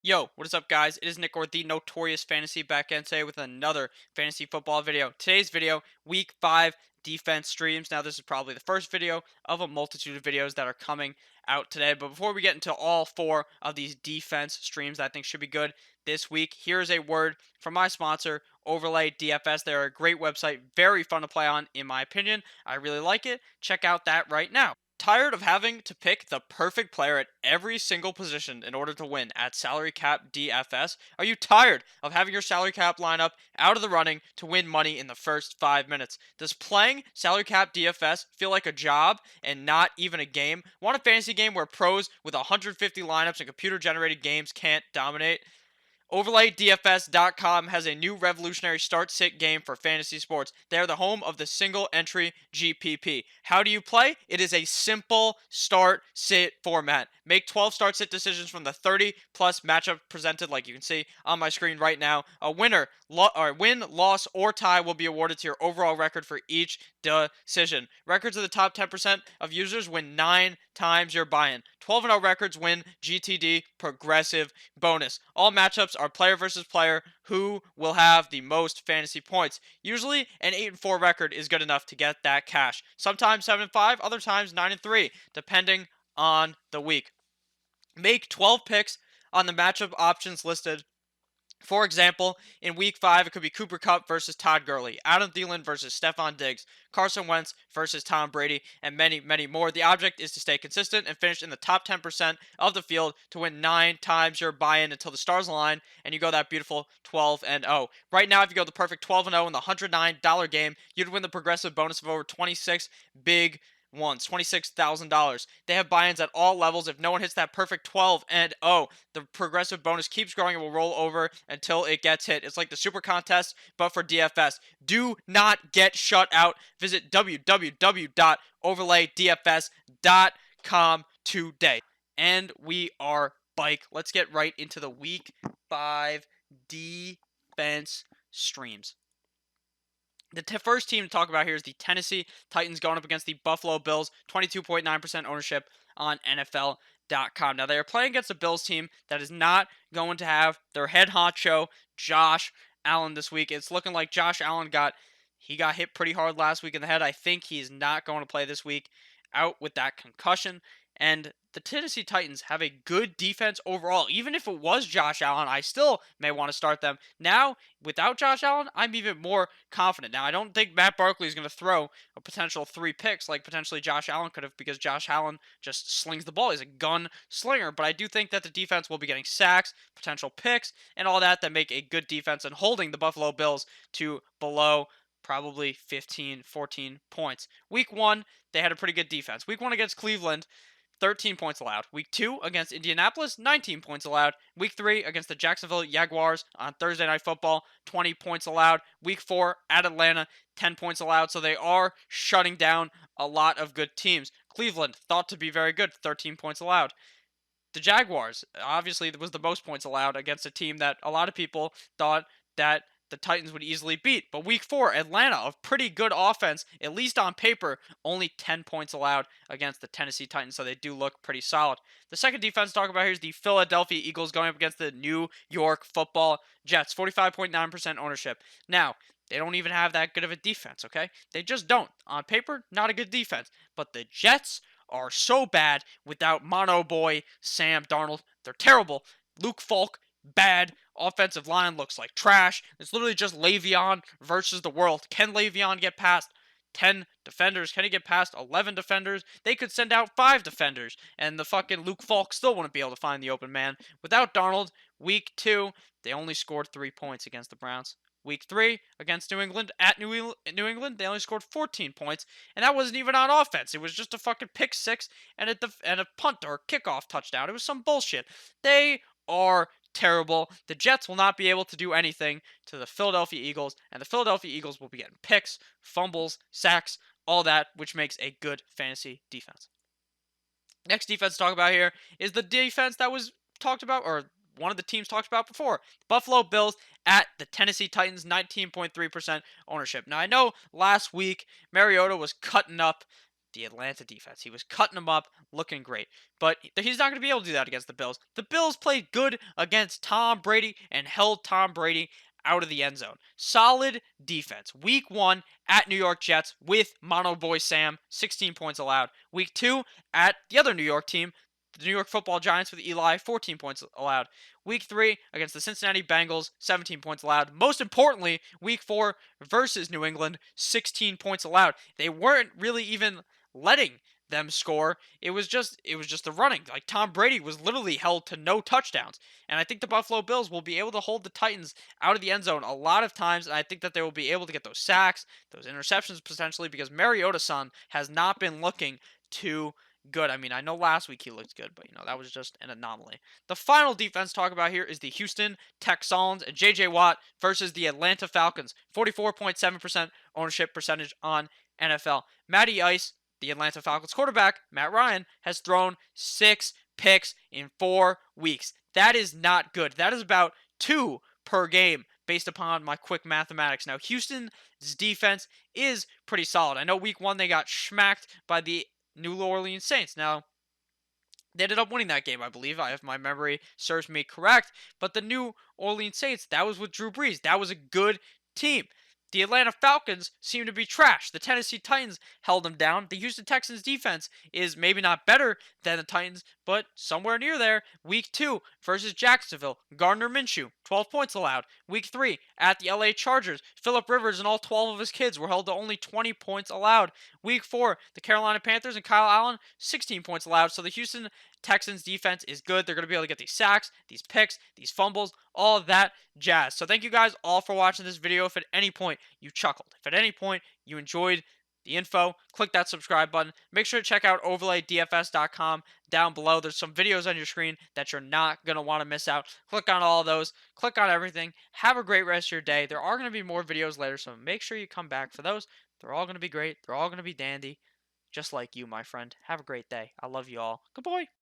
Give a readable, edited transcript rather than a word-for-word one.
Yo, what is up, guys? It is Nick, or the Notorious Fantasy, back in today with another fantasy football video. Today's video, Week 5 defense streams. Now, this is probably the first video of a multitude of videos that are coming out today. But before we get into all four of these defense streams that I think should be good this week, here's a word from my sponsor, Overlay DFS. They're a great website, very fun to play on, in my opinion. I really like it. Check out that right now. Tired of having to pick the perfect player at every single position in order to win at salary cap DFS? Are you tired of having your salary cap lineup out of the running to win money in the first 5 minutes? Does playing salary cap DFS feel like a job and not even a game? Want a fantasy game where pros with 150 lineups and computer generated games can't dominate? OverlayDFS.com has a new revolutionary start-sit game for fantasy sports. They are the home of the single-entry GPP. How do you play? It is a simple start-sit format. Make 12 start-sit decisions from the 30-plus matchup presented, like you can see on my screen right now. A winner, win, loss, or tie will be awarded to your overall record for each decision. Records of the top 10% of users win 9 times your buy-in. 12-0 records win GTD progressive bonus. All matchups are player versus player. Who will have the most fantasy points? Usually, an 8-4 record is good enough to get that cash. Sometimes 7-5, other times 9-3, depending on the week. Make 12 picks on the matchup options listed. For example, in Week 5, it could be Cooper Kupp versus Todd Gurley, Adam Thielen versus Stephon Diggs, Carson Wentz versus Tom Brady, and many, many more. The object is to stay consistent and finish in the top 10% of the field to win 9 times your buy-in until the stars align and you go that beautiful 12-0. Right now, if you go the perfect 12-0 in the $109 game, you'd win the progressive bonus of over 26 big once, $26,000. They have buy-ins at all levels. If no one hits that perfect 12-0, the progressive bonus keeps growing and will roll over until it gets hit. It's like the super contest, but for DFS. Do not get shut out. Visit www.overlaydfs.com today. And we are bike. Let's get right into the Week 5 defense streams. The first team to talk about here is the Tennessee Titans going up against the Buffalo Bills, 22.9% ownership on NFL.com. Now, they are playing against a Bills team that is not going to have their head honcho, Josh Allen, this week. It's looking like Josh Allen got hit pretty hard last week in the head. I think he's not going to play this week, out with that concussion. And the Tennessee Titans have a good defense overall. Even if it was Josh Allen, I still may want to start them. Now, without Josh Allen, I'm even more confident. Now, I don't think Matt Barkley is going to throw a potential 3 picks like potentially Josh Allen could have, because Josh Allen just slings the ball. He's a gun slinger. But I do think that the defense will be getting sacks, potential picks, and all that make a good defense and holding the Buffalo Bills to below probably 15, 14 points. Week 1, they had a pretty good defense. Week 1 against Cleveland, 13 points allowed. Week 2 against Indianapolis, 19 points allowed. Week 3 against the Jacksonville Jaguars on Thursday Night Football, 20 points allowed. Week 4 at Atlanta, 10 points allowed. So they are shutting down a lot of good teams. Cleveland, thought to be very good, 13 points allowed. The Jaguars, obviously, was the most points allowed against a team that a lot of people thought that the Titans would easily beat. But week 4, Atlanta, a pretty good offense, at least on paper, only 10 points allowed against the Tennessee Titans, so they do look pretty solid. The second defense to talk about here is the Philadelphia Eagles going up against the New York Football Jets, 45.9% ownership. Now, they don't even have that good of a defense, okay? They just don't. On paper, not a good defense. But the Jets are so bad without Mono Boy Sam Darnold. They're terrible. Luke Falk, bad. Offensive line looks like trash. It's literally just Le'Veon versus the world. Can Le'Veon get past 10 defenders? Can he get past 11 defenders? They could send out 5 defenders, and the fucking Luke Falk still wouldn't be able to find the open man. Without Darnold, week 2, they only scored 3 points against the Browns. Week 3 against New England at New England, they only scored 14 points, and that wasn't even on offense. It was just a fucking pick 6 and a punt or kickoff touchdown. It was some bullshit. They are terrible. The Jets will not be able to do anything to the Philadelphia Eagles, and the Philadelphia Eagles will be getting picks, fumbles, sacks, all that, which makes a good fantasy defense. Next defense to talk about here is the defense that was talked about, or one of the teams talked about before. Buffalo Bills at the Tennessee Titans, 19.3% ownership. Now, I know last week Mariota was cutting up The Atlanta defense. He was cutting them up, looking great. But he's not going to be able to do that against the Bills. The Bills played good against Tom Brady and held Tom Brady out of the end zone. Solid defense. Week 1 at New York Jets with Mono Boy Sam, 16 points allowed. Week 2 at the other New York team, the New York Football Giants with Eli, 14 points allowed. Week 3 against the Cincinnati Bengals, 17 points allowed. Most importantly, Week 4 versus New England, 16 points allowed. They weren't really even letting them score. It was just the running. Like Tom Brady was literally held to no touchdowns. And I think the Buffalo Bills will be able to hold the Titans out of the end zone a lot of times, and I think that they will be able to get those sacks, those interceptions potentially, because Mariota-san has not been looking too good. I mean, I know last week he looked good, but that was just an anomaly. The final defense to talk about here is the Houston Texans and J.J. Watt versus the Atlanta Falcons. 44.7% ownership percentage on NFL. Matty Ice, the Atlanta Falcons quarterback, Matt Ryan, has thrown 6 picks in 4 weeks. That is not good. That is about 2 per game based upon my quick mathematics. Now, Houston's defense is pretty solid. I know week 1 they got schmacked by the New Orleans Saints. Now, they ended up winning that game, I believe, if my memory serves me correct. But the New Orleans Saints, that was with Drew Brees. That was a good team. The Atlanta Falcons seem to be trash. The Tennessee Titans held them down. The Houston Texans defense is maybe not better than the Titans, but somewhere near there. Week 2 versus Jacksonville. Gardner Minshew, 12 points allowed. Week 3 at the LA Chargers. Phillip Rivers and all 12 of his kids were held to only 20 points allowed. Week 4, the Carolina Panthers and Kyle Allen, 16 points allowed. So the Houston Texans defense is good. They're going to be able to get these sacks, these picks, these fumbles, all of that jazz. So thank you guys all for watching this video. If at any point you chuckled, if at any point you enjoyed the info, click that subscribe button. Make sure to check out overlaydfs.com down below. There's some videos on your screen that you're not going to want to miss out. Click on all of those. Click on everything. Have a great rest of your day. There are going to be more videos later, so make sure you come back for those. They're all going to be great. They're all going to be dandy. Just like you, my friend. Have a great day. I love you all. Good boy.